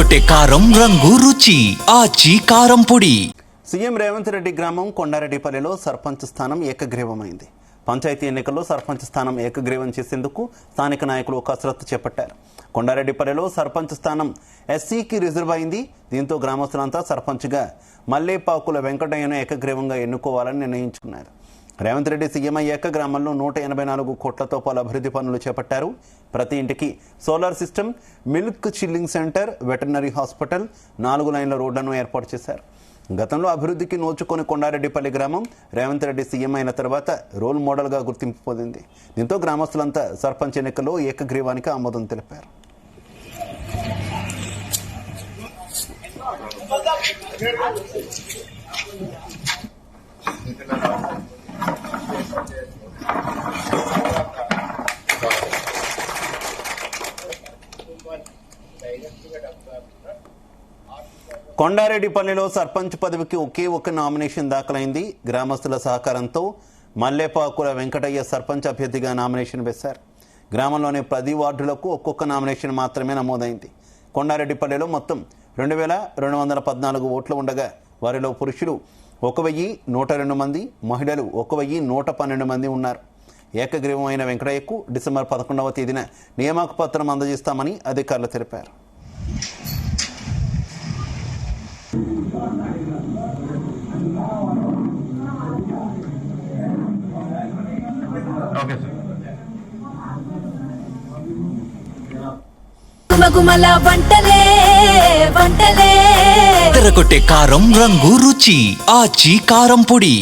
ఎర్రగొట్టే కారం రంగు రుచి ఆచి కారం పొడి. సీఎం రేవంత్ రెడ్డి గ్రామం కొండారెడ్డిపల్లిలో సర్పంచ్ స్థానం ఏకగ్రీవమైంది. పంచాయతీ ఎన్నికల్లో సర్పంచ్ స్థానం ఏకగ్రీవం చేసేందుకు స్థానిక నాయకులు కసరత్తు చేపట్టారు. కొండారెడ్డిపల్లిలో సర్పంచ్ స్థానం ఎస్సీకి రిజర్వ్ అయింది. దీంతో గ్రామస్తులంతా సర్పంచ్గా మల్లేపాకుల వెంకటయ్యను ఏకగ్రీవంగా ఎన్నుకోవాలని నిర్ణయించుకున్నారు. రేవంత్ రెడ్డి సీఎం అయ్యాక గ్రామంలో 184 కోట్లతో పలు అభివృద్ధి పనులు చేపట్టారు. ప్రతి ఇంటికి solar system, milk chilling centre, veterinary hospital, 4 లైన్ల రోడ్లను ఏర్పాటు చేశారు. గతంలో అభివృద్ధికి నోచుకొని కొండారెడ్డిపల్లి గ్రామం రేవంత్ రెడ్డి సీఎం అయిన తర్వాత రోల్ మోడల్గా గుర్తింపు పొందింది. దీంతో గ్రామస్తులంతా సర్పంచ్ ఎన్నికల్లో ఏకగ్రీవానికి ఆమోదం తెలిపారు. కొండారెడ్డిపల్లిలో సర్పంచ్ పదవికి ఒకే ఒక నామినేషన్ దాఖలైంది. గ్రామస్తుల సహకారంతో మల్లేపాకుల వెంకటయ్య సర్పంచ్ అభ్యర్థిగా నామినేషన్ వేశారు. గ్రామంలోని 10 వార్డులకు ఒక్కొక్క నామినేషన్ మాత్రమే నమోదైంది. కొండారెడ్డిపల్లిలో మొత్తం 2214 ఓట్లు ఉండగా వారిలో పురుషులు 1102 మంది, మహిళలు 1112 మంది ఉన్నారు. ఏకగ్రీవమైన వెంకటయ్యకు డిసెంబర్ 11వ తేదీన నియామక పత్రం అందజేస్తామని అధికారులు తెలిపారు. ఎర్రగొట్టే కారం రంగు రుచి ఆచి కారం పొడి.